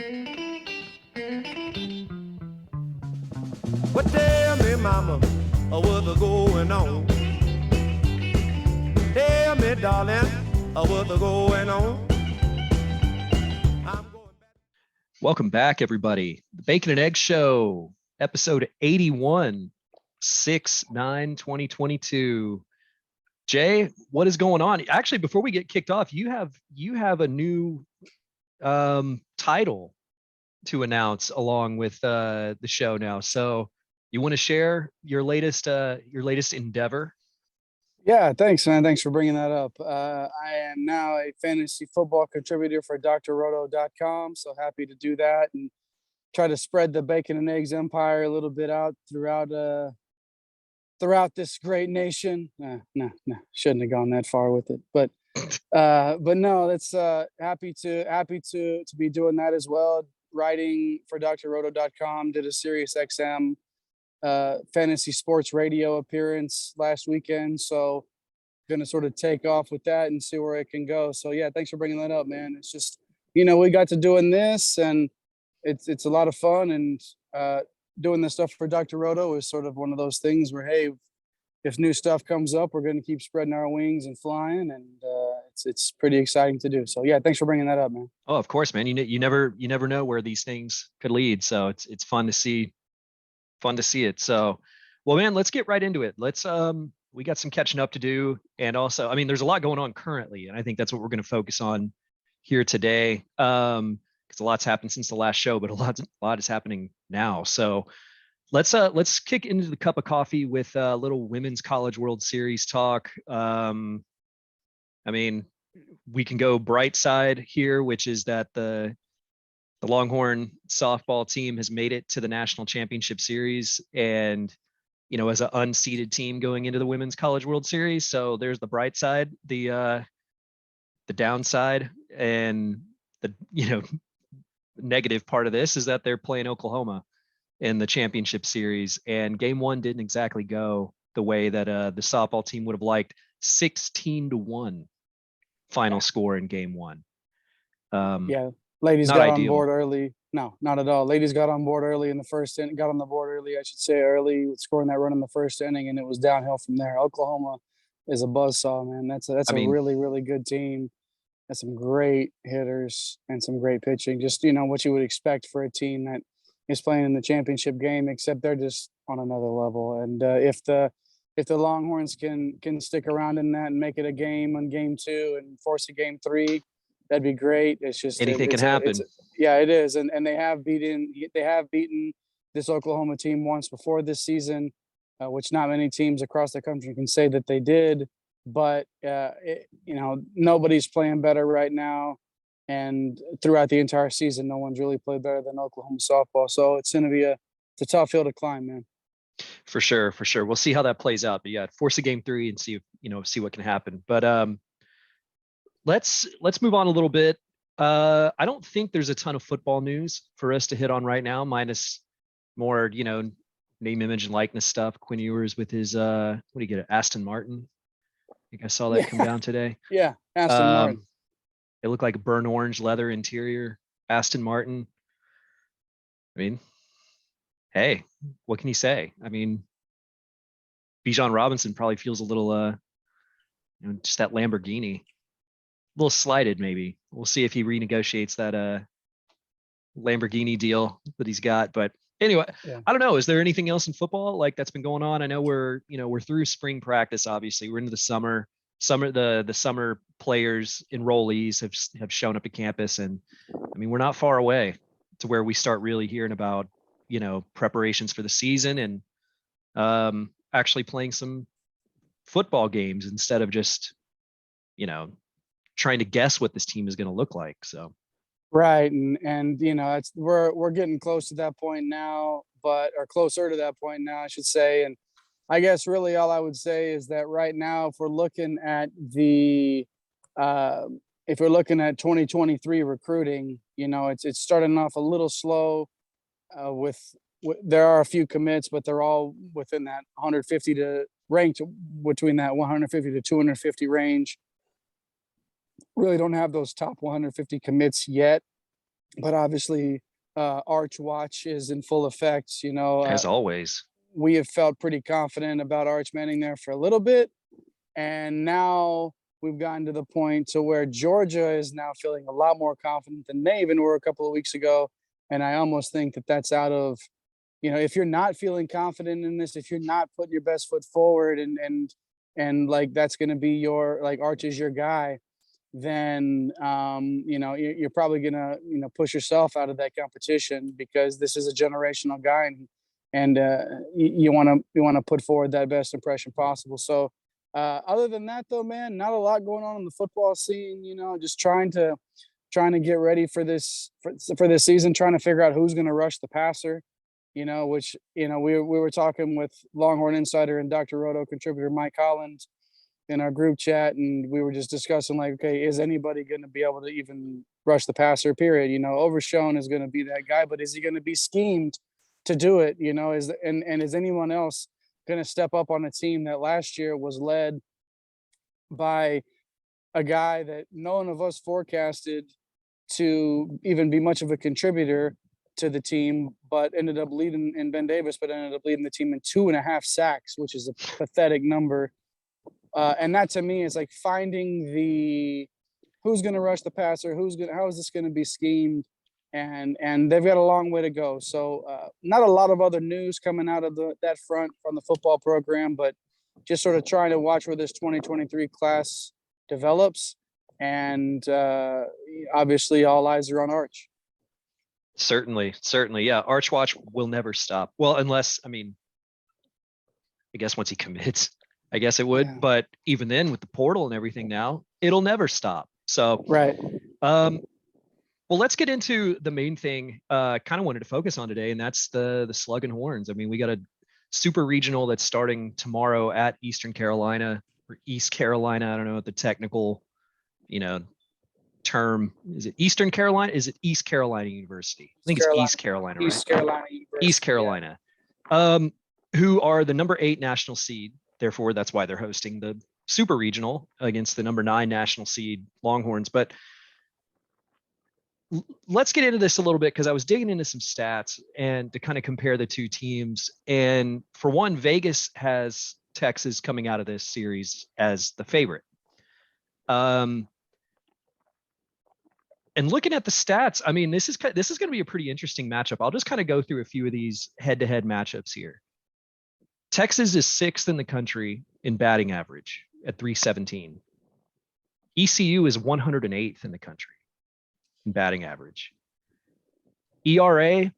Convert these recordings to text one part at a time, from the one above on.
Well, tell me, mama, what's going on? Tell me, darling, what's going on? Welcome back, everybody. The Bacon and Egg Show, episode 81, 6/9/2022. Jay, what is going on? Actually, before we get kicked off, you have a new title to announce along with the show now. So you want to share your latest endeavor? Yeah, thanks, man. Thanks for bringing that up. I am now a fantasy football contributor for drroto.com. So happy to do that and try to spread the bacon and eggs empire a little bit out throughout this great nation. No, shouldn't have gone that far with it. But no, that's happy to be doing that as well. Writing for drroto.com, did a Sirius XM fantasy sports radio appearance last weekend, so gonna sort of take off with that and see where it can go. So yeah, thanks for bringing that up, man. It's just, we got to doing this and it's a lot of fun, and doing this stuff for Dr. Roto is sort of one of those things where, hey, if new stuff comes up, we're going to keep spreading our wings and flying, and it's pretty exciting to do. So yeah, thanks for bringing that up, man. Oh, of course, man. You never know where these things could lead, so it's fun to see it. So, well, man, let's get right into it. Let's we got some catching up to do, and also, I mean, there's a lot going on currently, and I think that's what we're going to focus on here today, because a lot's happened since the last show, but a lot is happening now. So let's kick into the cup of coffee with a little Women's College World Series talk. I mean, we can go bright side here, which is that the Longhorn softball team has made it to the National Championship Series, and as an unseeded team going into the Women's College World Series. So there's the bright side. The downside and the negative part of this is that they're playing Oklahoma in the championship series, and game one didn't exactly go the way that the softball team would have liked. 16-1 final score in game one. Yeah, ladies got on board early. No, not at all. Ladies got on board early in the first inning, got on the board early, I should say, early, scoring that run in the first inning, and it was downhill from there. Oklahoma is a buzzsaw, man. That's a really, really good team. That's some great hitters and some great pitching. Just, what you would expect for a team that is playing in the championship game, except they're just on another level. And if the Longhorns can stick around in that and make it a game on game two and force a game three, that'd be great. It's just anything can happen. Yeah, it is. And they have beaten this Oklahoma team once before this season, which not many teams across the country can say that they did. But nobody's playing better right now, and throughout the entire season, no one's really played better than Oklahoma softball. So it's going to be it's a tough hill to climb, man. For sure. We'll see how that plays out. But yeah, force a game three and see what can happen. But let's move on a little bit. I don't think there's a ton of football news for us to hit on right now, minus more name, image, and likeness stuff. Quinn Ewers with his what do you get? Aston Martin. I think I saw that come down today. Yeah, Aston Martin. It looked like a burnt orange leather interior Aston Martin. I mean, hey, what can you say? I mean, Bijan Robinson probably feels a little, just that Lamborghini, a little slighted maybe. We'll see if he renegotiates that Lamborghini deal that he's got. But anyway, yeah. I don't know. Is there anything else in football like that's been going on? I know we're through spring practice. Obviously, we're into the summer. The summer players, enrollees have shown up at campus, and I mean, we're not far away to where we start really hearing about preparations for the season and actually playing some football games instead of just trying to guess what this team is going to look like. So. Right. And we're getting close to that point now, or closer to that point now, I should say. And I guess really all I would say is that right now, if we're looking at 2023 recruiting, it's starting off a little slow there are a few commits, but they're all within that 150 to ranked between that 150 to 250 range. Really don't have those top 150 commits yet. but obviously Arch Watch is in full effect. As always. We have felt pretty confident about Arch Manning there for a little bit, and now we've gotten to the point to where Georgia is now feeling a lot more confident than they even were a couple of weeks ago. And I almost think that that's out of, if you're not feeling confident in this, if you're not putting your best foot forward, and like that's going to be your, like, Arch is your guy, then you're probably gonna push yourself out of that competition, because this is a generational guy, and you want to put forward that best impression possible. So other than that, though, man, not a lot going on in the football scene. Just trying to get ready for this season, trying to figure out who's going to rush the passer. Which we were talking with Longhorn Insider and Dr. Roto contributor Mike Holland in our group chat, and we were just discussing, like, okay, is anybody going to be able to even rush the passer, period? Overshown is going to be that guy, but is he going to be schemed to do it? And is anyone else going to step up on a team that last year was led by a guy that none of us forecasted to even be much of a contributor to the team, but ended up leading in Ben Davis, but ended up leading the team in 2.5 sacks, which is a pathetic number. And that, to me, is like finding who's going to rush the passer, how is this going to be schemed, and they've got a long way to go. So not a lot of other news coming out of that front from the football program, but just sort of trying to watch where this 2023 class develops, and obviously all eyes are on Arch. Certainly, yeah. Arch Watch will never stop. Well, unless, I guess once he commits, I guess it would. Yeah. But even then, with the portal and everything now, it'll never stop. So, right. Well, let's get into the main thing. Kind of wanted to focus on today, and that's the Sluggin Horns. We got a super regional that's starting tomorrow at Eastern Carolina or East Carolina. I don't know what the technical, term is. It Eastern Carolina? Is it East Carolina University? I think it's East Carolina, right? East Carolina University. East Carolina. Yeah. Who are the number 8 national seed. Therefore, that's why they're hosting the super regional against the number 9 national seed Longhorns. But let's get into this a little bit, because I was digging into some stats and to kind of compare the two teams. And for one, Vegas has Texas coming out of this series as the favorite. And looking at the stats, this is going to be a pretty interesting matchup. I'll just kind of go through a few of these head-to-head matchups here. Texas is 6th in the country in batting average at 317. ECU is 108th in the country in batting average. ERA,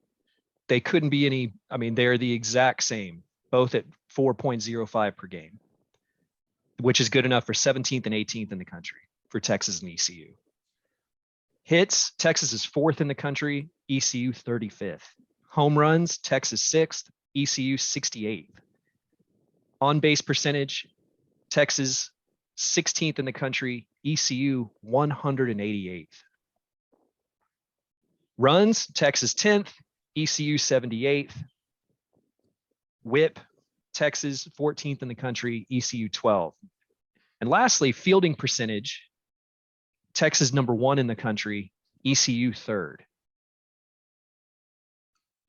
they couldn't be any, they're the exact same, both at 4.05 per game, which is good enough for 17th and 18th in the country for Texas and ECU. Hits, Texas is 4th in the country, ECU 35th. Home runs, Texas 6th, ECU 68th. On base percentage, Texas 16th in the country, ECU 188th. Runs, Texas 10th, ECU 78th. Whip, Texas 14th in the country, ECU 12th. And lastly, fielding percentage, Texas number 1 in the country, ECU 3rd.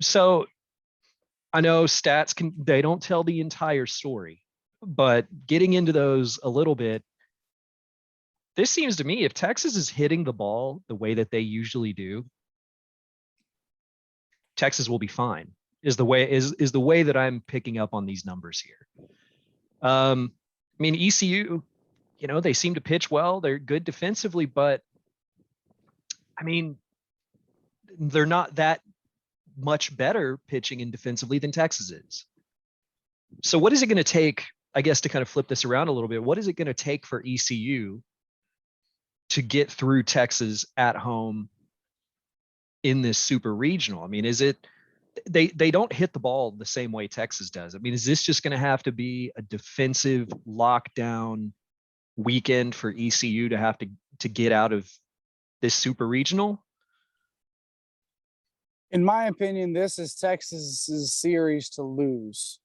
So I know stats they don't tell the entire story, but getting into those a little bit, this seems to me, if Texas is hitting the ball the way that they usually do, Texas will be fine. Is the way that I'm picking up on these numbers here. ECU, they seem to pitch well. They're good defensively, but they're not that much better pitching and defensively than Texas is. So what is it going to take, I guess, to kind of flip this around a little bit? What is it going to take for ECU to get through Texas at home in this super regional? Is it, they don't hit the ball the same way Texas does. Is this just going to have to be a defensive lockdown weekend for ECU to have to get out of this super regional? In my opinion, this is Texas's series to lose.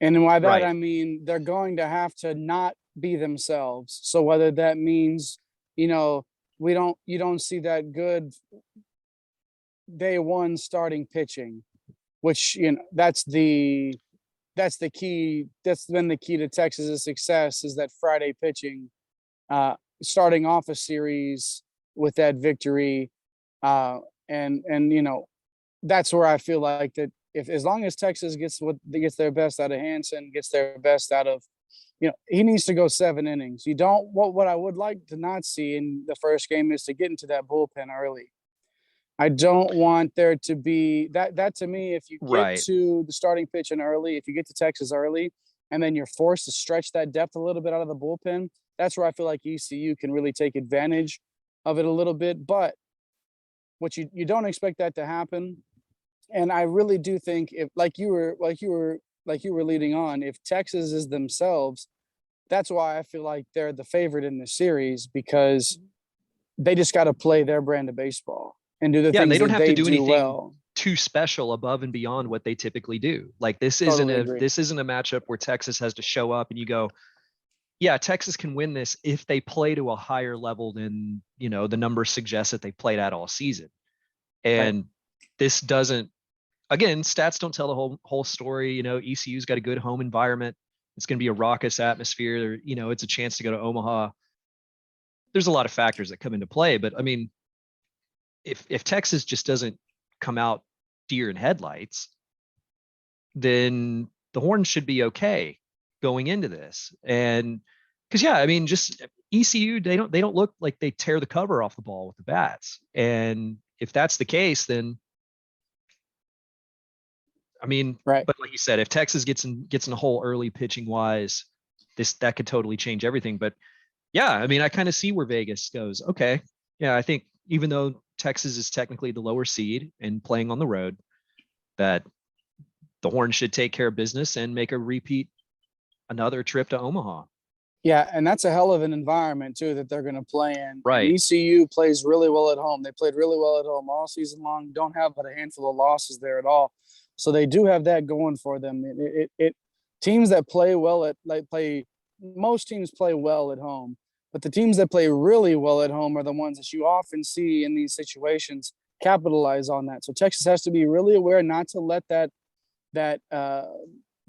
And by that, right, they're going to have to not be themselves. So whether that means, you don't see that good day one starting pitching, which, you know, that's the key. That's been the key to Texas's success, is that Friday pitching, starting off a series with that victory. And you know, that's where I feel like that, if as long as Texas gets their best out of Hansen, gets their best out of, you know, he needs to go 7 innings. You don't, what I would like to not see in the first game is to get into that bullpen early. I don't want there to be that to me, if you get Right. to the starting pitching early, if you get to Texas early, and then you're forced to stretch that depth a little bit out of the bullpen, that's where I feel like ECU can really take advantage of it a little bit. But what you don't expect that to happen. And I really do think, if like you were leading on, if Texas is themselves, that's why I feel like they're the favorite in the series, because they just got to play their brand of baseball and do the Yeah, and they things don't that have to they do do anything well. too special above and beyond what they typically do. Like Totally agree. this isn't a matchup where Texas has to show up and you go, yeah, Texas can win this if they play to a higher level than, you know, the numbers suggest that they played at all season. Right. And this doesn't, again, stats don't tell the whole story. You know, ECU's got a good home environment. It's going to be a raucous atmosphere. You know, it's a chance to go to Omaha. There's a lot of factors that come into play, but I mean, if Texas just doesn't come out deer in headlights, then the Horns should be okay going into this. And because yeah, I mean, just ECU, they don't look like they tear the cover off the ball with the bats. And if that's the case, then I mean, Right. but like you said, if Texas gets in a hole early pitching wise, that could totally change everything. But yeah, I mean, I kind of see where Vegas goes. Okay. Yeah, I think even though Texas is technically the lower seed and playing on the road, that the Horns should take care of business and make a repeat another trip to Omaha. Yeah, and that's a hell of an environment too that they're going to play in. And Right. ECU plays really well at home. They played really well at home all season long. Don't have but a handful of losses there at all, so they do have that going for them. Teams that play well most teams play well at home, but the teams that play really well at home are the ones that you often see in these situations capitalize on that. So Texas has to be really aware not to let that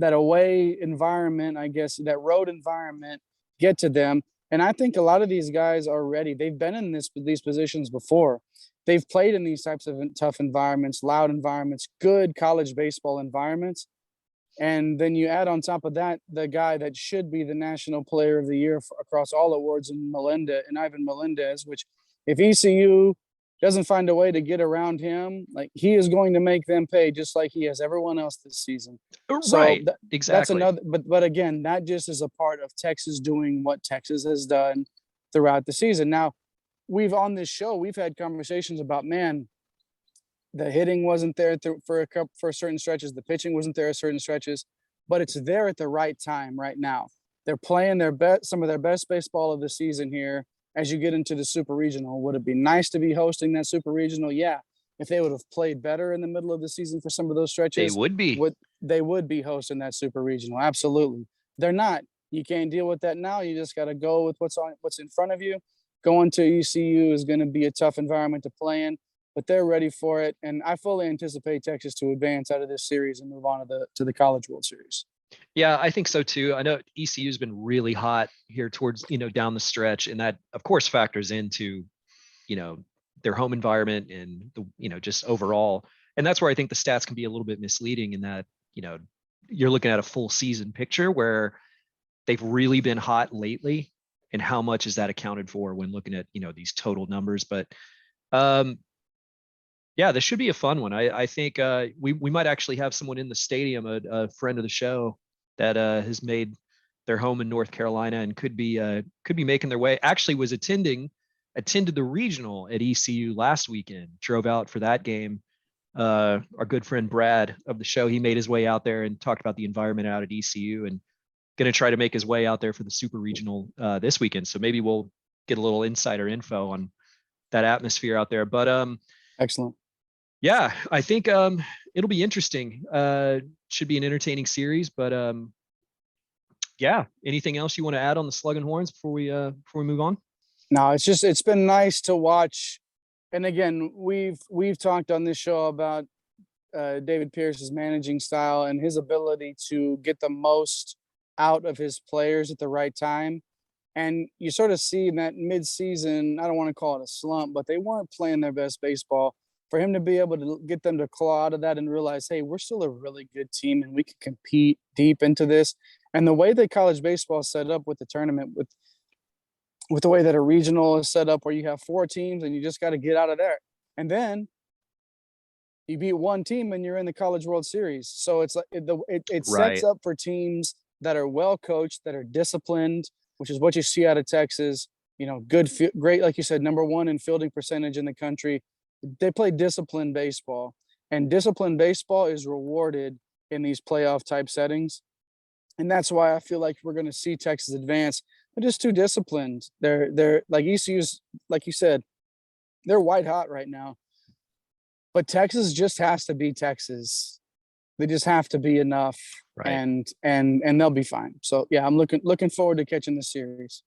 away environment, I guess, that road environment get to them. And I think a lot of these guys are ready. They've been in these positions before. They've played in these types of tough environments, loud environments, good college baseball environments. And then you add on top of that the guy that should be the National Player of the Year across all awards in Ivan Melendez, which if ECU doesn't find a way to get around him, like, he is going to make them pay just like he has everyone else this season. So Right. that's Exactly. another, but again, that just is a part of Texas doing what Texas has done throughout the season. Now, on this show, we've had conversations about, man, the hitting wasn't there for certain stretches, the pitching wasn't there at certain stretches, but it's there at the right time right now. They're playing some of their best baseball of the season here as you get into the super regional. Would it be nice to be hosting that super regional? Yeah. If they would have played better in the middle of the season for some of those They stretches, would be. they would be hosting that super regional. Absolutely. They're not. You can't deal with that now. You just got to go with what's in front of you. Going to ECU is going to be a tough environment to play in, but they're ready for it. And I fully anticipate Texas to advance out of this series and move on to the College World Series. Yeah, I think so too. I know ECU's been really hot here towards, you know, down the stretch, and that of course factors into, you know, their home environment and the, you know, just overall. And that's where I think the stats can be a little bit misleading in that, you know, you're looking at a full season picture where they've really been hot lately, and how much is that accounted for when looking at, you know, these total numbers. But yeah, this should be a fun one. I think we might actually have someone in the stadium, a friend of the show that has made their home in North Carolina and could be making their way. Actually, was attended the regional at ECU last weekend. Drove out for that game. Our good friend Brad of the show, he made his way out there and talked about the environment out at ECU, and going to try to make his way out there for the super regional this weekend. So maybe we'll get a little insider info on that atmosphere out there. But Excellent. yeah, I think it'll be interesting. Should be an entertaining series, but yeah. Anything else you want to add on the Sluggin Horns before we move on? No, it's been nice to watch and again, we've talked on this show about David Pierce's managing style and his ability to get the most out of his players at the right time. And you sort of see in that mid-season, I don't want to call it a slump, but they weren't playing their best baseball. For him to be able to get them to claw out of that and realize, hey, we're still a really good team and we can compete deep into this. And the way that college baseball is set up with the tournament, with the way that a regional is set up where you have 4 teams and you just got to get out of there. And then you beat one team and you're in the College World Series. So it's like it sets Right. up for teams that are well coached, that are disciplined, which is what you see out of Texas. You know, great, like you said, number 1 in fielding percentage in the country. They play disciplined baseball, and disciplined baseball is rewarded in these playoff type settings. And that's why I feel like we're going to see Texas advance. They're just too disciplined. They're like ECU's, like you said, they're white hot right now. But Texas just has to be Texas. They just have to be enough, Right. and they'll be fine. So yeah, I'm looking forward to catching the series.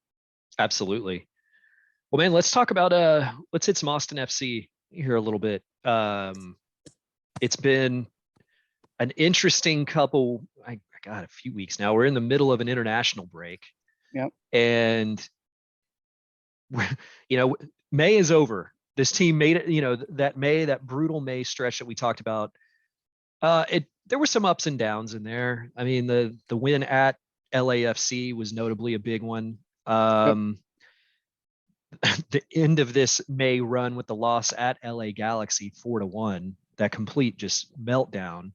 Absolutely. Well, man, let's talk about let's hit some Austin FC here a little bit. It's been an interesting couple, I got a few weeks now. We're in the middle of an international break. Yep. And you know, May is over. This team made it, you know, that brutal May stretch that we talked about. There were some ups and downs in there. I mean, the win at LAFC was notably a big one. The end of this May run with the loss at LA Galaxy 4-1, that complete just meltdown,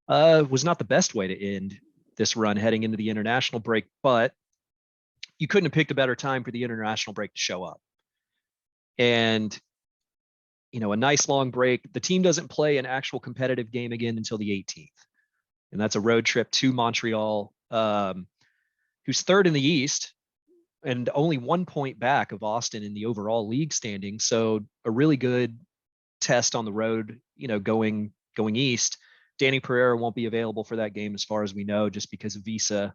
was not the best way to end this run heading into the international break, but you couldn't have picked a better time for the international break to show up. And, you know, a nice long break. The team doesn't play an actual competitive game again until the 18th. And that's a road trip to Montreal, who's 3rd in the East and only 1 point back of Austin in the overall league standing. So a really good test on the road, you know, going east. Danny Pereira won't be available for that game as far as we know, just because of visa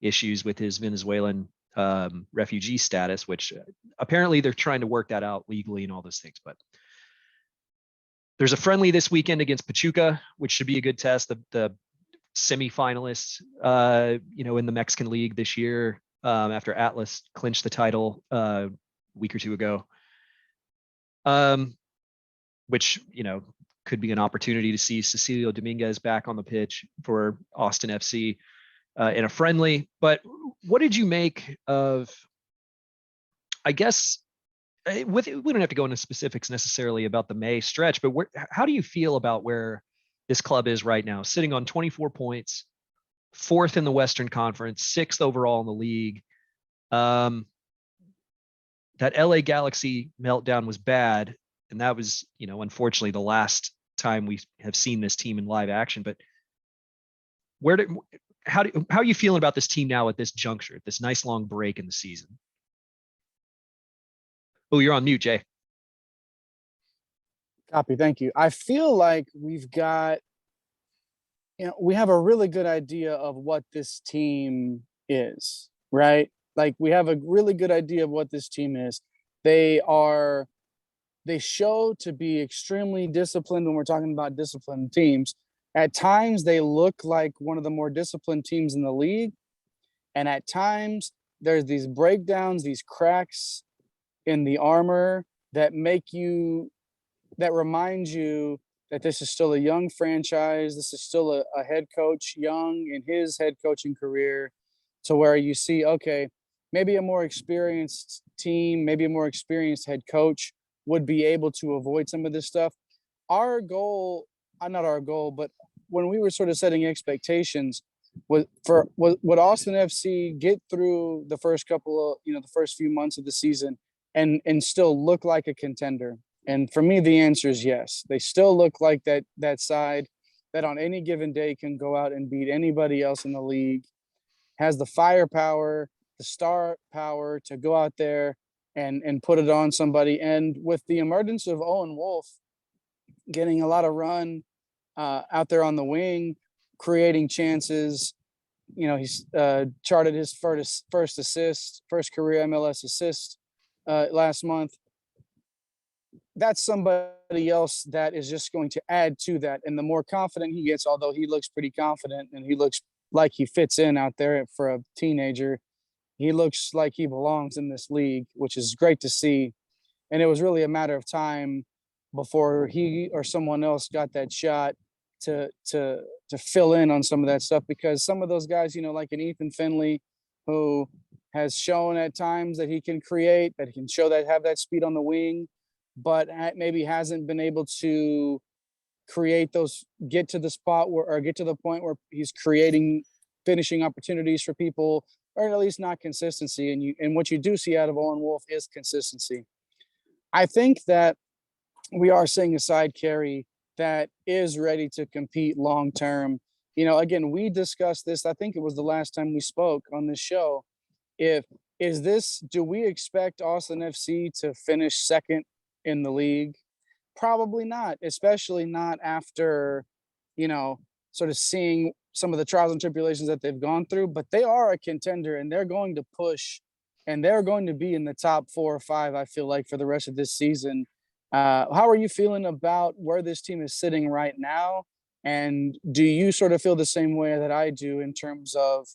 issues with his Venezuelan refugee status, which apparently they're trying to work that out legally and all those things. But there's a friendly this weekend against Pachuca, which should be a good test. The semifinalists, you know, in the Mexican League this year, after Atlas clinched the title a week or two ago, which, you know, could be an opportunity to see Cecilio Dominguez back on the pitch for Austin FC in a friendly. But what did you make of, I guess, we don't have to go into specifics necessarily about the May stretch, but how do you feel about where this club is right now, sitting on 24 points, 4th in the Western Conference, 6th overall in the league? That LA Galaxy meltdown was bad, and that was, you know, unfortunately the last time we have seen this team in live action. But how are you feeling about this team now at this juncture, at this nice long break in the season? Oh, you're on mute, Jay. Copy. Thank you. I feel like we've got, you know, we have a really good idea of what this team is, right? Like, we have a really good idea of what this team is. They show to be extremely disciplined when we're talking about disciplined teams. At times, they look like one of the more disciplined teams in the league. And at times, there's these breakdowns, these cracks in the armor that remind you that this is still a young franchise. This is still a head coach young in his head coaching career, to where you see, okay, maybe a more experienced team, maybe a more experienced head coach would be able to avoid some of this stuff. Our goal, not our goal, but when we were sort of setting expectations, would Austin FC get through the first the first few months of the season and still look like a contender? And for me, the answer is yes. They still look like that side that on any given day can go out and beat anybody else in the league, has the firepower, the star power to go out there and put it on somebody. And with the emergence of Owen Wolf getting a lot of run out there on the wing, creating chances, you know, he's charted his first career MLS assist last month. that's somebody else that is just going to add to that. And the more confident he gets, although he looks pretty confident and he looks like he fits in out there for a teenager, he looks like he belongs in this league, which is great to see. And it was really a matter of time before he or someone else got that shot to fill in on some of that stuff, because some of those guys, like an Ethan Finley, who has shown at times that he can create, that he can show that have that speed on the wing, but maybe hasn't been able to create those, get to the spot where, or get to the point where he's creating finishing opportunities for people, or at least not consistency. And what you do see out of Owen Wolf is consistency. I think that we are seeing a side Kerry that is ready to compete long term. Again, we discussed this. I think it was the last time we spoke on this show. Do we expect Austin FC to finish second in the league? Probably not, especially not after, sort of seeing some of the trials and tribulations that they've gone through. But they are a contender, and they're going to push, and they're going to be in the top 4 or 5, I feel like, for the rest of this season. How are you feeling about where this team is sitting right now? And do you sort of feel the same way that I do in terms of,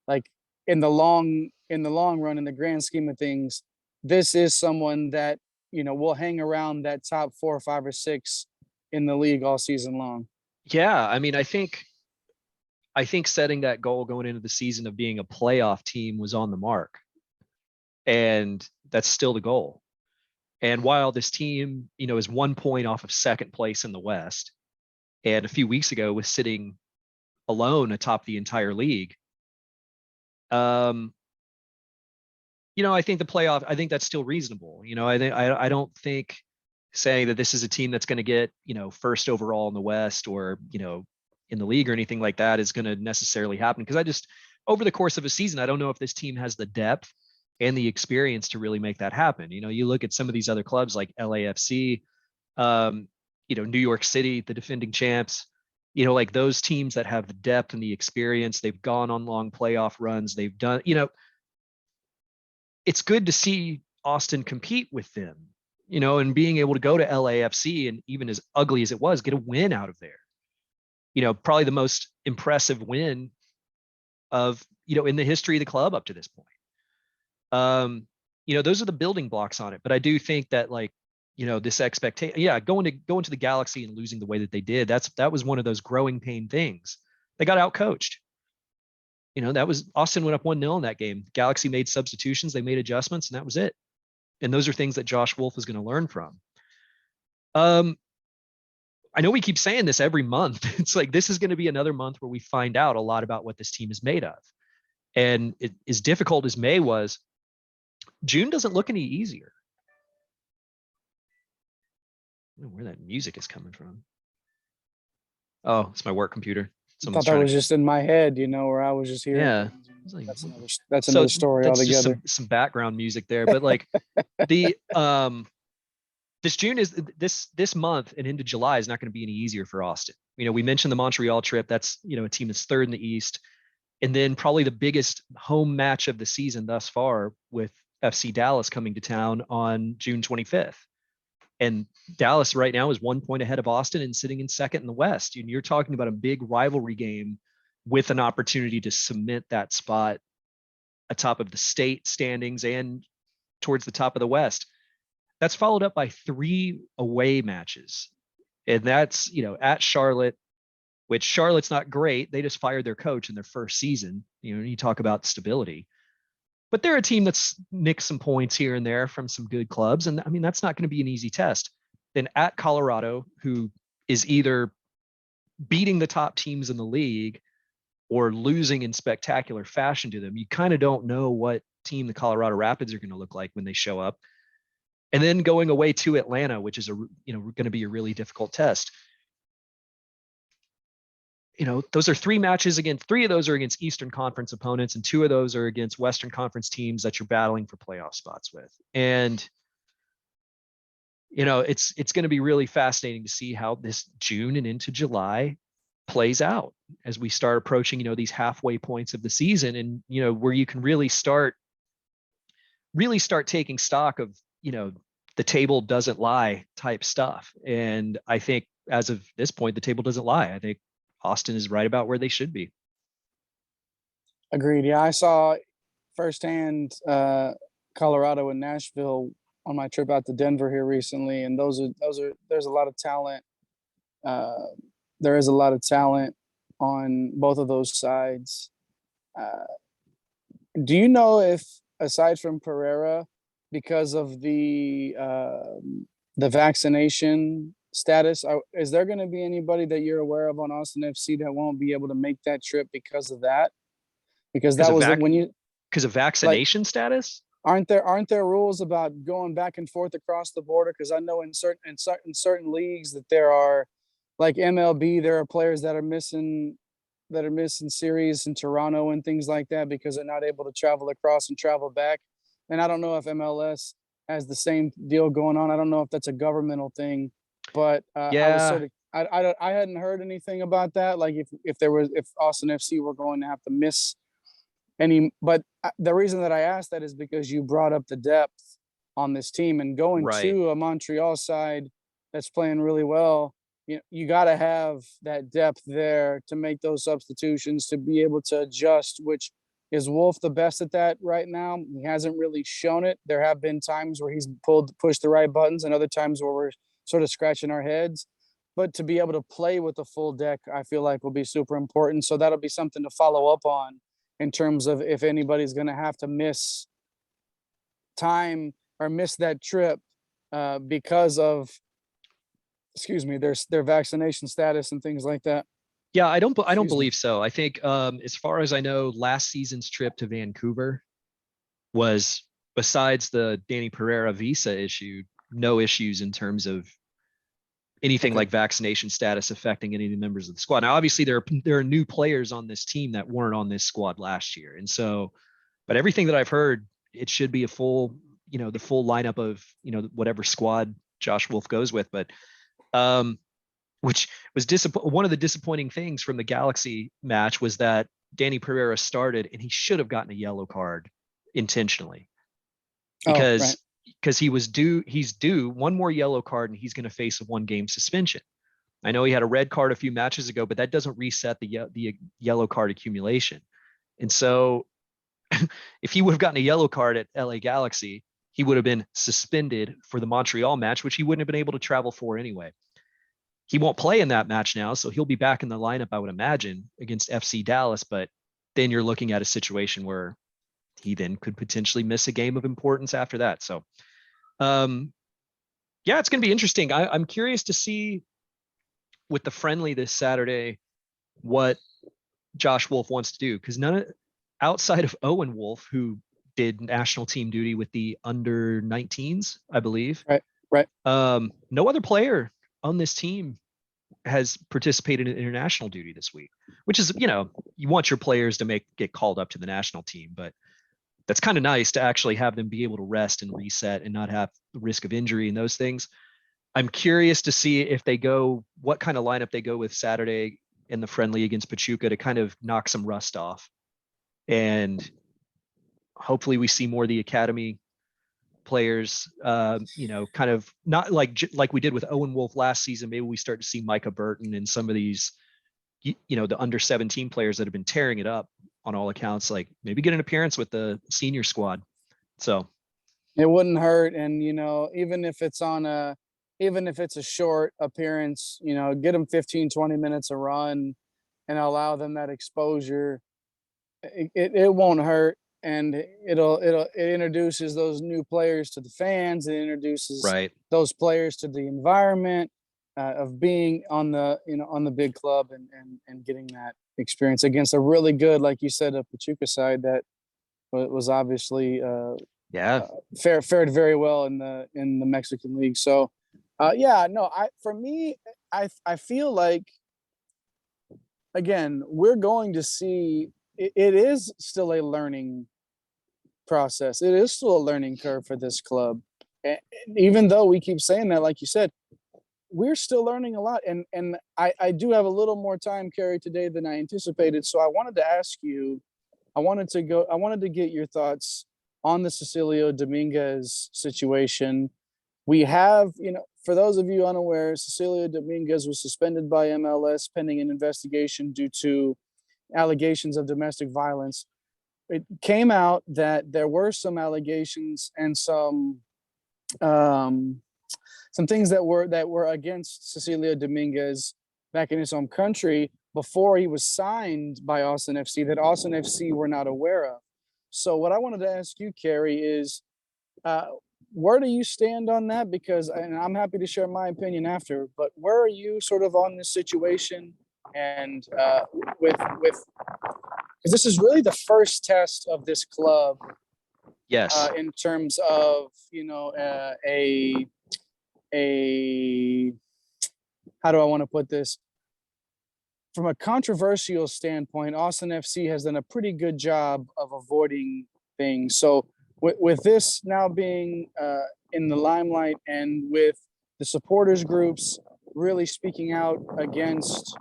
like, in the long run, in the grand scheme of things, this is someone that, will hang around that top 4 or 5 or 6 in the league all season long? Yeah, I mean, I think setting that goal going into the season of being a playoff team was on the mark, and that's still the goal. And while this team, is 1 point off of second place in the West, and a few weeks ago was sitting alone atop the entire league, I think I think that's still reasonable. I don't think saying that this is a team that's going to get, first overall in the West, or, in the league or anything like that is going to necessarily happen. Because over the course of a season, I don't know if this team has the depth and the experience to really make that happen. You look at some of these other clubs like LAFC, New York City, the defending champs, like those teams that have the depth and the experience, they've gone on long playoff runs. They've done, it's good to see Austin compete with them, and being able to go to LAFC, and even as ugly as it was, get a win out of there. Probably the most impressive win of, in the history of the club up to this point. Those are the building blocks on it. But I do think that, like, this expectation, going to the Galaxy and losing the way that they did, that was one of those growing pain things. They got outcoached. That was, Austin went up 1-0 in that game. Galaxy made substitutions, they made adjustments, and that was it. And those are things that Josh Wolf is going to learn from. I know we keep saying this every month. It's like, this is going to be another month where we find out a lot about what this team is made of. And as difficult as May was, June doesn't look any easier. I don't know where that music is coming from. Oh, it's my work computer. I thought that was just in my head, where I was just hearing. Yeah. Like, that's another story that's altogether. Just some background music there, but like this June is this month and into July is not going to be any easier for Austin. We mentioned the Montreal trip. That's, a team that's third in the East. And then probably the biggest home match of the season thus far, with FC Dallas coming to town on June 25th. And Dallas right now is 1 point ahead of Austin and sitting in second in the West. You're talking about a big rivalry game with an opportunity to cement that spot atop of the state standings and towards the top of the West. That's followed up by 3 away matches. And that's, at Charlotte, which Charlotte's not great. They just fired their coach in their first season. You talk about stability. But they're a team that's nicked some points here and there from some good clubs. And I mean, that's not going to be an easy test. Then at Colorado, who is either beating the top teams in the league or losing in spectacular fashion to them, you kind of don't know what team the Colorado Rapids are going to look like when they show up. And then going away to Atlanta, which is going to be a really difficult test. Those are 3 matches against, 3 of those are against Eastern Conference opponents, and 2 of those are against Western Conference teams that you're battling for playoff spots with. And, it's going to be really fascinating to see how this June and into July plays out as we start approaching, these halfway points of the season, and, where you can really start taking stock of, the table doesn't lie type stuff. And I think as of this point, the table doesn't lie. I think Austin is right about where they should be. Agreed. Yeah, I saw firsthand Colorado and Nashville on my trip out to Denver here recently, and there's a lot of talent. There is a lot of talent on both of those sides. Do you know if, aside from Pereira, because of the vaccination status, is there going to be anybody that you're aware of on Austin FC that won't be able to make that trip because of that? Because that was when you because of vaccination status. Aren't there rules about going back and forth across the border? Because I know in certain leagues that there are, like MLB, there are players that are missing series in Toronto and things like that because they're not able to travel across and travel back. And I don't know if MLS has the same deal going on. I don't know if that's a governmental thing, but Yeah. I hadn't heard anything about that. Like if Austin FC were going to have to miss but the reason that I asked that is because you brought up the depth on this team, and going Right. to a Montreal side that's playing really well. You got to have that depth there to make those substitutions, to be able to adjust, which is Wolf the best at that right now. He hasn't really shown it. There have been times where he's pushed the right buttons, and other times where we're sort of scratching our heads. But to be able to play with the full deck, I feel like will be super important. So that'll be something to follow up on in terms of if anybody's going to have to miss time or miss that trip because of, their vaccination status and things like that. Yeah, I don't believe so. I think as far as I know, last season's trip to Vancouver was, besides the Danny Pereira visa issue, no issues in terms of anything like vaccination status affecting any of the members of the squad. Now, obviously there are new players on this team that weren't on this squad last year. And so, but everything that I've heard, it should be a full, the full lineup of, whatever squad Josh Wolf goes with. But, which was one of the disappointing things from the Galaxy match was that Danny Pereira started and he should have gotten a yellow card intentionally because he's due one more yellow card and he's going to face a 1-game suspension. I know he had a red card a few matches ago, but that doesn't reset the yellow card accumulation. And so if he would have gotten a yellow card at LA Galaxy, he would have been suspended for the Montreal match, which he wouldn't have been able to travel for anyway. He won't play in that match now, so he'll be back in the lineup, I would imagine, against FC Dallas. But then you're looking at a situation where he then could potentially miss a game of importance after that. So, yeah, it's going to be interesting. I'm curious to see with the friendly this Saturday what Josh Wolf wants to do, because outside of Owen Wolf, who did national team duty with the under 19s, I believe. Right. No other player on this team has participated in international duty this week, which is, you want your players to get called up to the national team, but that's kind of nice to actually have them be able to rest and reset and not have the risk of injury and those things. I'm curious to see if what kind of lineup they go with Saturday in the friendly against Pachuca to kind of knock some rust off. And hopefully we see more of the academy players, kind of not like we did with Owen Wolf last season. Maybe we start to see Micah Burton and some of these, the under 17 players that have been tearing it up on all accounts, like maybe get an appearance with the senior squad. So it wouldn't hurt. And, even if it's a short appearance, get them 15, 20 minutes a run and allow them that exposure. It won't hurt. And it introduces those new players to the fans. It introduces those players to the environment of being on the big club and getting that experience against a really good, like you said, a Pachuca side that was obviously fared very well in the Mexican league. So for me, I feel like, again, we're going to see it is still a learning process. It is still a learning curve for this club. And even though we keep saying that, like you said, we're still learning a lot. And I do have a little more time, Kerry, today than I anticipated. So I wanted to ask you, I wanted to get your thoughts on the Cecilio Dominguez situation. We have, for those of you unaware, Cecilio Dominguez was suspended by MLS pending an investigation due to allegations of domestic violence. It came out that there were some allegations and some things that were against Cecilio Dominguez back in his home country before he was signed by Austin FC that Austin FC were not aware of. So what I wanted to ask you, Kerry, is where do you stand on that? Because, and I'm happy to share my opinion after, but where are you sort of on this situation? And because this is really the first test of this club. Yes. In terms of, how do I want to put this? From a controversial standpoint, Austin FC has done a pretty good job of avoiding things. So with this now being in the limelight and with the supporters groups really speaking out against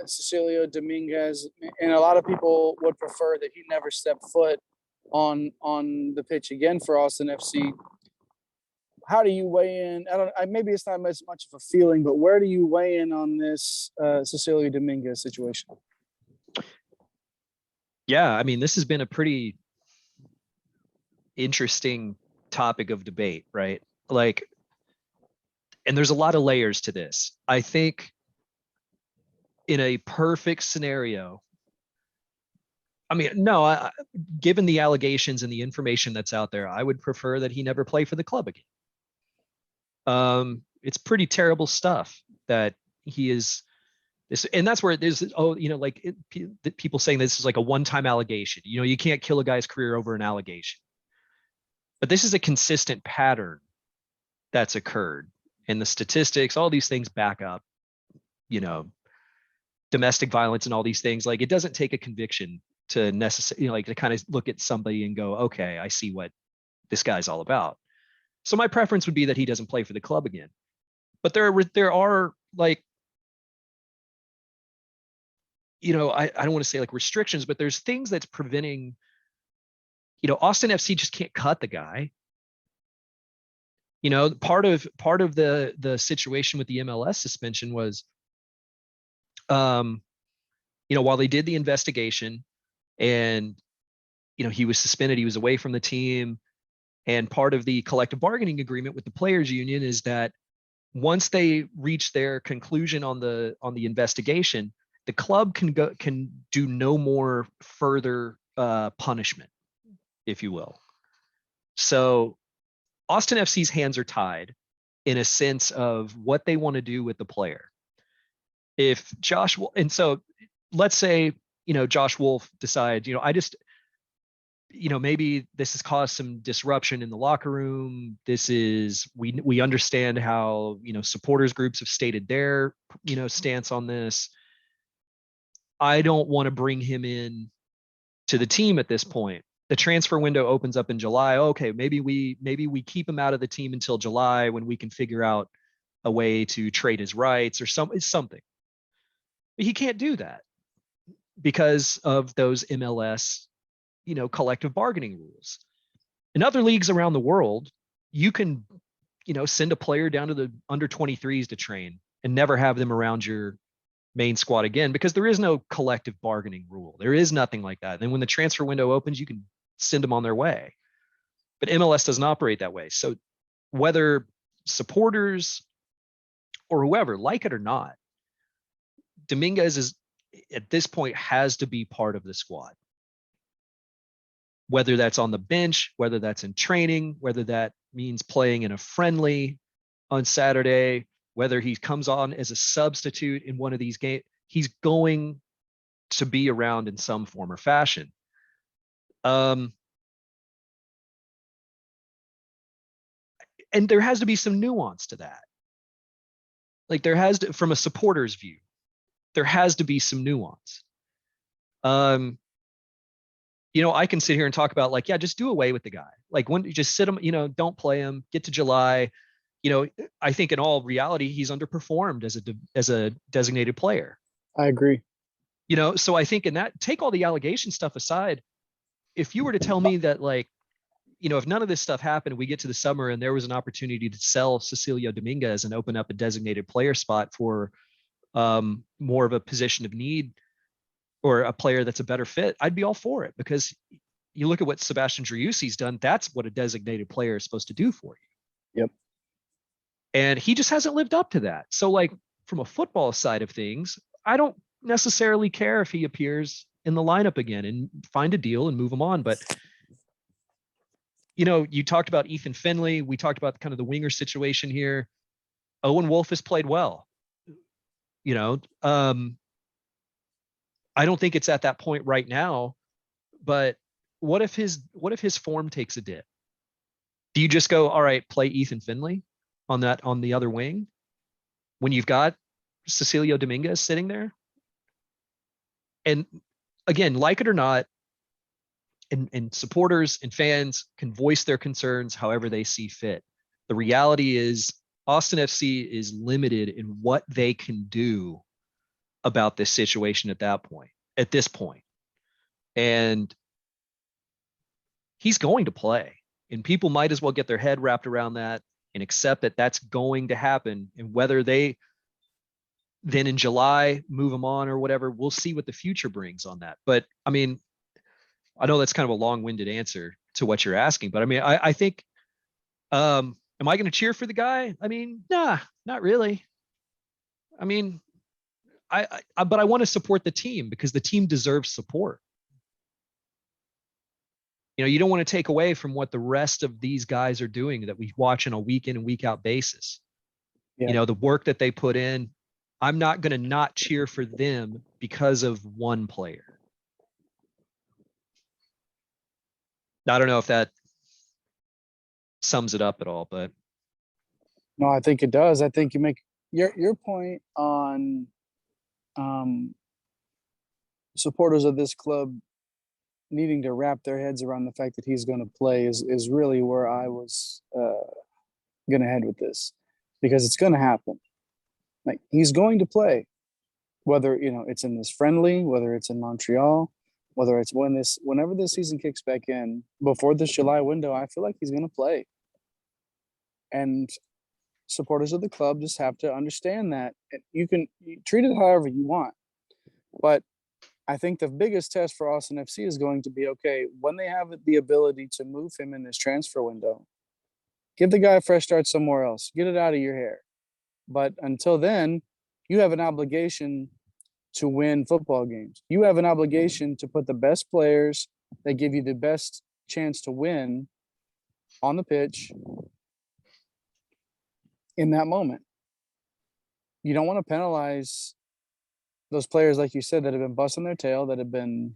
Cecilio Dominguez, and a lot of people would prefer that he never step foot on the pitch again for Austin FC. How do you weigh in? Maybe it's not as much of a feeling, but where do you weigh in on this Cecilio Dominguez situation? Yeah, I mean, this has been a pretty interesting topic of debate, right? Like, and there's a lot of layers to this. I think in a perfect scenario, I mean, no, given the allegations and the information that's out there, I would prefer that he never play for the club again. It's pretty terrible stuff that he is this, and that's where there's, people saying this is like a one-time allegation. You can't kill a guy's career over an allegation, but this is a consistent pattern that's occurred, and the statistics, all these things back up, domestic violence and all these things. Like, it doesn't take a conviction to necessarily, to kind of look at somebody and go, okay, I see what this guy's all about. So my preference would be that he doesn't play for the club again. But there are like, I don't want to say like restrictions, but there's things that's preventing, Austin FC just can't cut the guy. Part of the situation with the MLS suspension was, while they did the investigation and, he was suspended, he was away from the team. And part of the collective bargaining agreement with the players union is that once they reach their conclusion on the investigation, the club can do no more further punishment, if you will. So Austin FC's hands are tied in a sense of what they want to do with the player. If Josh, and so let's say, Josh Wolf decides, maybe this has caused some disruption in the locker room. We understand how, supporters groups have stated their, stance on this. I don't want to bring him in to the team at this point. The transfer window opens up in July. Okay, maybe we keep him out of the team until July when we can figure out a way to trade his rights or something. But he can't do that because of those MLS, collective bargaining rules. In other leagues around the world, you can, send a player down to the under 23s to train and never have them around your main squad again, because there is no collective bargaining rule. There is nothing like that. And when the transfer window opens, you can send them on their way. But MLS doesn't operate that way. So whether supporters or whoever, like it or not, Dominguez is at this point has to be part of the squad. Whether that's on the bench, whether that's in training, whether that means playing in a friendly on Saturday, whether he comes on as a substitute in one of these games, he's going to be around in some form or fashion. And there has to be some nuance to that. Like, there has to, from a supporter's view, there has to be some nuance. I can sit here and talk about, like, yeah, just do away with the guy. Like, when you just sit him, don't play him, get to July. I think in all reality, he's underperformed as a designated player. I agree. So I think in that, take all the allegation stuff aside. If you were to tell me that, like, if none of this stuff happened, we get to the summer and there was an opportunity to sell Cecilio Dominguez and open up a designated player spot for more of a position of need or a player that's a better fit, I'd be all for it, because you look at what Sebastian Driussi's done. That's what a designated player is supposed to do for you. Yep. And he just hasn't lived up to that. So like from a football side of things, I don't necessarily care if he appears in the lineup again, and find a deal and move him on. But you talked about Ethan Finley. We talked about kind of the winger situation here. Owen Wolf has played well. I don't think it's at that point right now, but what if his form takes a dip? Do you just go, all right, play Ethan Finley on the other wing when you've got Cecilio Dominguez sitting there? And again, like it or not, and supporters and fans can voice their concerns however they see fit. The reality is Austin FC is limited in what they can do about this situation at this point. And he's going to play, and people might as well get their head wrapped around that and accept that that's going to happen. And whether they then in July move him on or whatever, we'll see what the future brings on that. But I mean, I know that's kind of a long-winded answer to what you're asking, but I mean, I think, am I going to cheer for the guy? I mean, nah, not really. I mean, but I want to support the team because the team deserves support. You don't want to take away from what the rest of these guys are doing that we watch on a week in and week out basis. Yeah. The work that they put in. I'm not going to not cheer for them because of one player. I don't know if that sums it up at all, but No, I think it does. I think you make your point on supporters of this club needing to wrap their heads around the fact that he's going to play is really where I was going to head with this, because it's going to happen. Like, he's going to play, whether it's in this friendly, whether it's in Montreal, whether it's whenever this season kicks back in before this July window. I feel like he's going to play, and supporters of the club just have to understand that you treat it however you want. But I think the biggest test for Austin FC is going to be, okay, when they have the ability to move him in this transfer window, give the guy a fresh start somewhere else, get it out of your hair. But until then, you have an obligation to win football games. You have an obligation to put the best players that give you the best chance to win on the pitch in that moment. You don't want to penalize those players, like you said, that have been busting their tail, that have been,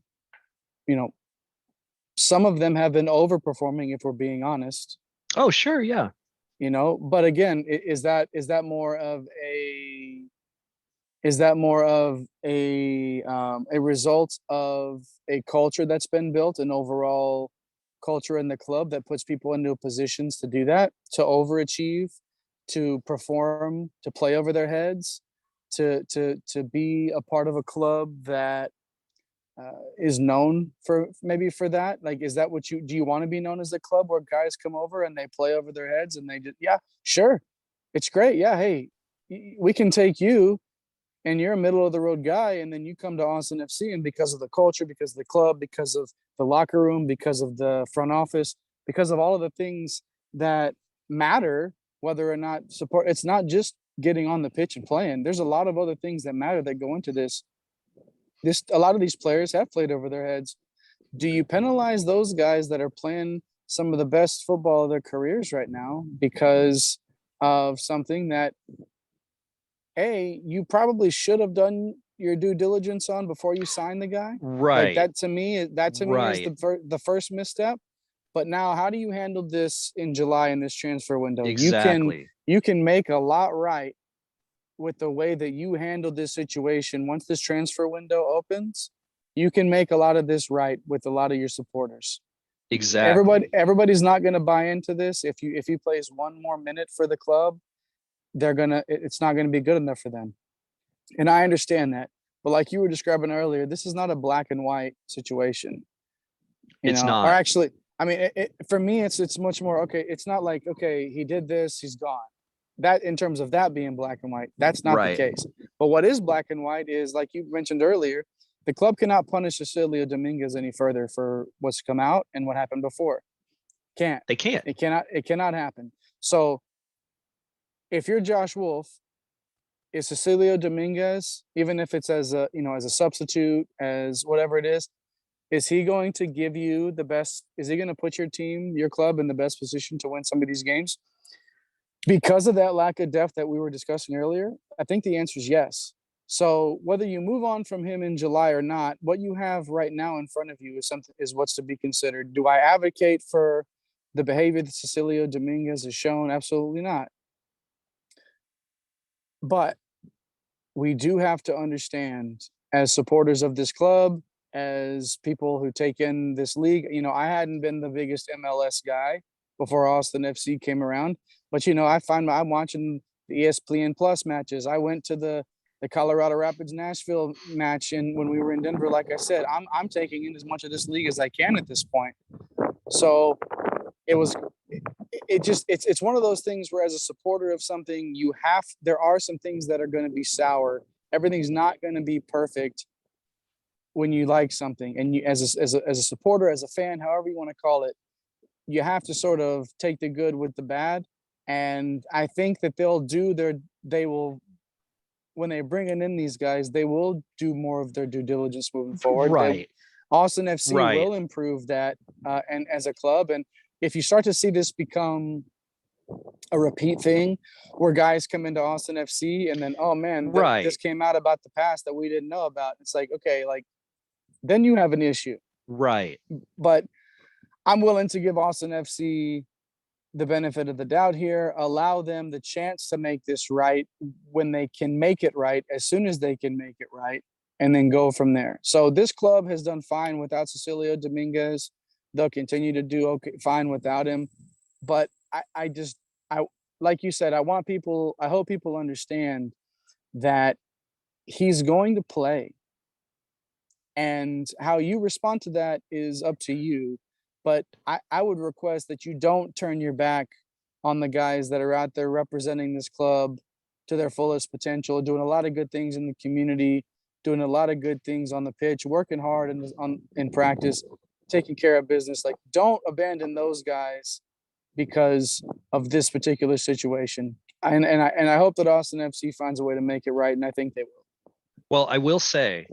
some of them have been overperforming, if we're being honest. Oh, sure. Yeah. But again, is that more of a result of a culture that's been built, an overall culture in the club that puts people into positions to do that, to overachieve, to perform, to play over their heads, to be a part of a club that is known for that? Like, is that what do you want to be known as a club where guys come over and they play over their heads and they just, yeah, sure, it's great. Yeah, hey, we can take you and you're a middle of the road guy, and then you come to Austin FC, and because of the culture, because of the club, because of the locker room, because of the front office, because of all of the things that matter, whether or not support, it's not just getting on the pitch and playing. There's a lot of other things that matter that go into this. A lot of these players have played over their heads. Do you penalize those guys that are playing some of the best football of their careers right now because of something that, you probably should have done your due diligence on before you sign the guy? Right. Like, that to me is the first misstep. But now, how do you handle this in July in this transfer window? Exactly. You can make a lot right with the way that you handle this situation. Once this transfer window opens, you can make a lot of this right with a lot of your supporters. Exactly. Everybody's not going to buy into this. If he plays one more minute for the club, it's not going to be good enough for them. And I understand that. But like you were describing earlier, this is not a black and white situation. It's not. Or actually, I mean, for me, it's much more, okay, it's not like, okay, he did this, he's gone. That in terms of that being black and white, that's not the Right. case. But what is black and white is, like you mentioned earlier, the club cannot punish Cecilio Dominguez any further for what's come out and what happened before. Can't. They can't. It cannot happen. So if you're Josh Wolf, is Cecilio Dominguez, even if it's as a, as a substitute, as whatever it is he going to give you the best? Is he going to put your team, your club in the best position to win some of these games? Because of that lack of depth that we were discussing earlier, I think the answer is yes. So whether you move on from him in July or not, what you have right now in front of you is what's to be considered. Do I advocate for the behavior that Cecilio Dominguez has shown? Absolutely not. But we do have to understand, as supporters of this club, as people who take in this league, I hadn't been the biggest MLS guy before Austin FC came around, but I find I'm watching the ESPN Plus matches. I went to the Colorado Rapids Nashville match, and when we were in Denver, like I said, I'm taking in as much of this league as I can at this point. So it was it's one of those things where, as a supporter of something, there are some things that are going to be sour. Everything's not going to be perfect when you like something, and you, as a supporter, as a fan, however you want to call it, you have to sort of take the good with the bad. And I think that they will, when they're bringing in these guys, they will do more of their due diligence moving forward. Right. Austin FC Right. will improve that, and as a club. And if you start to see this become a repeat thing, where guys come into Austin FC and then, oh man, Right. this came out about the past that we didn't know about. It's like, okay, like then you have an issue. Right. But I'm willing to give Austin FC the benefit of the doubt here, allow them the chance to make this right when they can make it right, as soon as they can make it right, and then go from there. So this club has done fine without Cecilio Dominguez. They'll continue to do okay, fine without him. But I like you said, I hope people understand that he's going to play. And how you respond to that is up to you. But I would request that you don't turn your back on the guys that are out there representing this club to their fullest potential, doing a lot of good things in the community, doing a lot of good things on the pitch, working hard in practice, taking care of business. Like, don't abandon those guys because of this particular situation. And I hope that Austin FC finds a way to make it right, and I think they will. Well, I will say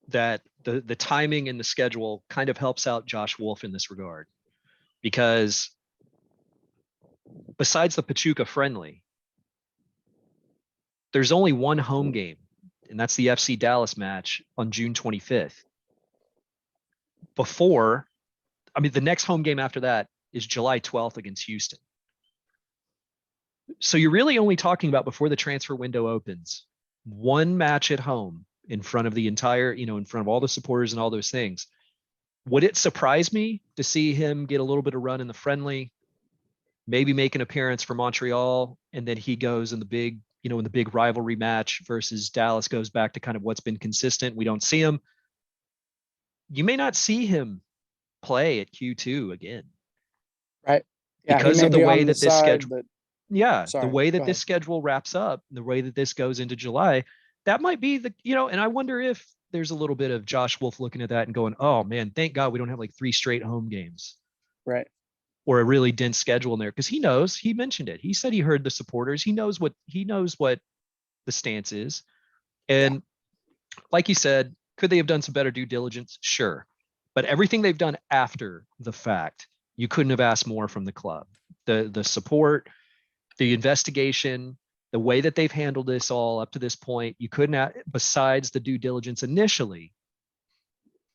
that the timing and the schedule kind of helps out Josh Wolf in this regard, because besides the Pachuca friendly, there's only one home game, and that's the FC Dallas match on June 25th. The next home game after that is July 12th against Houston. So you're really only talking about, before the transfer window opens, one match at home in front of the entire, in front of all the supporters and all those things. Would it surprise me to see him get a little bit of run in the friendly, maybe make an appearance for Montreal, and then he goes in the big, in the big rivalry match versus Dallas, goes back to kind of what's been consistent? We don't see him. You may not see him play at Q2 again. Right. Yeah, because of the way that this schedule, sorry, the way that go this ahead. schedule wraps up, the way that this goes into July, that might be and I wonder if there's a little bit of Josh Wolf looking at that and going, oh man, thank God we don't have like 3 straight home games. Right. Or a really dense schedule in there. Cause he mentioned it. He said he heard the supporters. He knows what the stance is. And like you said, could they have done some better due diligence? Sure. But everything they've done after the fact, you couldn't have asked more from the club. The support, the investigation, the way that they've handled this all up to this point, you couldn't, besides the due diligence initially,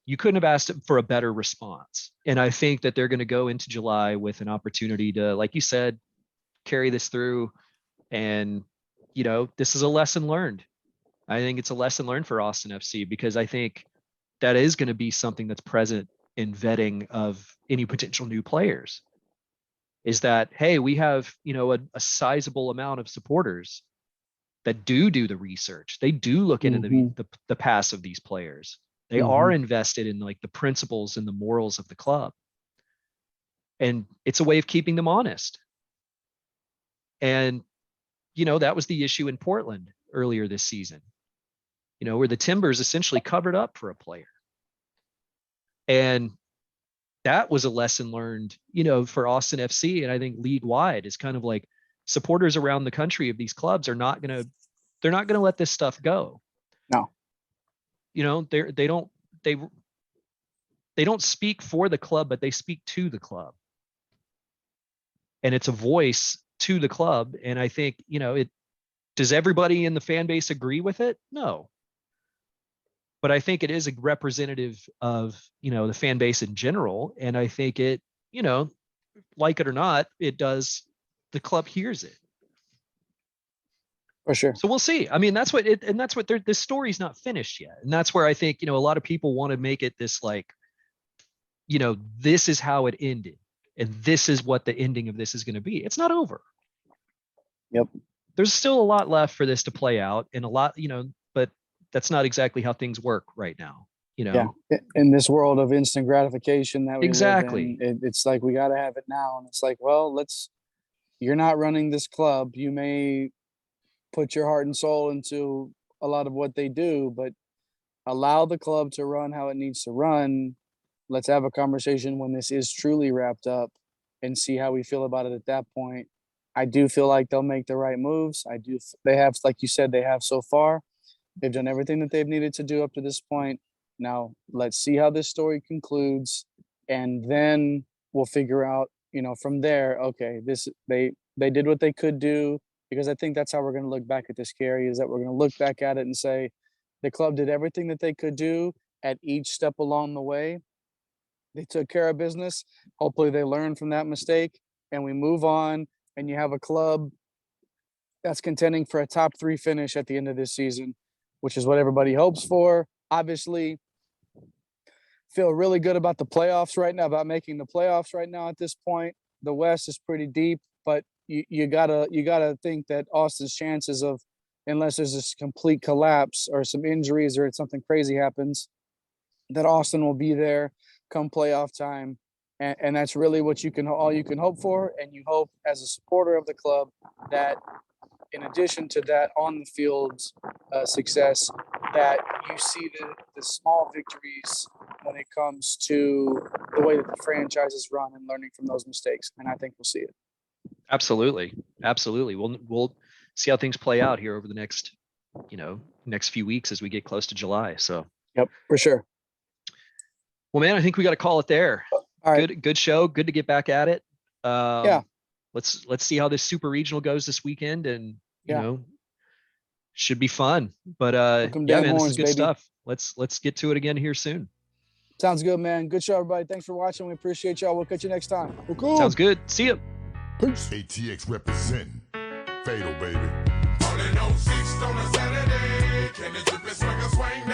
you couldn't have asked for a better response. And I think that they're going to go into July with an opportunity to, like you said, carry this through. And, this is a lesson learned. I think it's a lesson learned for Austin FC, because I think that is going to be something that's present in vetting of any potential new players, is that, hey, we have, a sizable amount of supporters that do the research. They do look into the past of these players. They are invested in like the principles and the morals of the club. And it's a way of keeping them honest. And, that was the issue in Portland earlier this season, where the Timbers essentially covered up for a player. And that was a lesson learned, for Austin FC. And I think league wide is kind of like supporters around the country of these clubs they're not going to let this stuff go. No. They don't speak for the club, but they speak to the club. And it's a voice to the club. And I think, does everybody in the fan base agree with it? No. But I think it is a representative of, the fan base in general. And I think it, like it or not, it does, the club hears it. For sure. So we'll see. I mean, that's what this story's not finished yet. And that's where I think, a lot of people want to make it this like, this is how it ended. And this is what the ending of this is going to be. It's not over. Yep. There's still a lot left for this to play out, and a lot, but that's not exactly how things work right now. Yeah. In this world of instant gratification that we exactly live in, it's like we got to have it now. And it's like, well, you're not running this club. You may put your heart and soul into a lot of what they do, but allow the club to run how it needs to run. Let's have a conversation when this is truly wrapped up and see how we feel about it at that point. I do feel like they'll make the right moves. They have, like you said, they have so far. They've done everything that they've needed to do up to this point. Now let's see how this story concludes, and then we'll figure out, from there, okay, they did what they could do, because I think that's how we're going to look back at this, Kerry, is that we're going to look back at it and say the club did everything that they could do at each step along the way. They took care of business. Hopefully they learn from that mistake and we move on, and you have a club that's contending for a top 3 finish at the end of this season, which is what everybody hopes for. Obviously, feel really good about the playoffs right now, about making the playoffs right now at this point. The West is pretty deep, but you gotta think that Austin's chances of, unless there's this complete collapse or some injuries or something crazy happens, that Austin will be there come playoff time. And that's really what all you can hope for. And you hope, as a supporter of the club, that in addition to that on the field's success, that you see the small victories when it comes to the way that the franchise is run and learning from those mistakes. And I think we'll see it. Absolutely. We'll see how things play out here over the next few weeks as we get close to July. So. Yep, for sure. Well, man, I think we got to call it there. All right. Good show. Good to get back at it. Yeah. Let's see how this super regional goes this weekend, and should be fun. But Welcome man, Horns, this is good baby. stuff. Let's get to it again here soon. Sounds good, man. Good show, everybody. Thanks for watching. We appreciate y'all. We'll catch you next time. We're cool. Sounds good. See ya. Peace. ATX representing. Fatal, baby. Falling on 6 on a Saturday. Can the drip and swing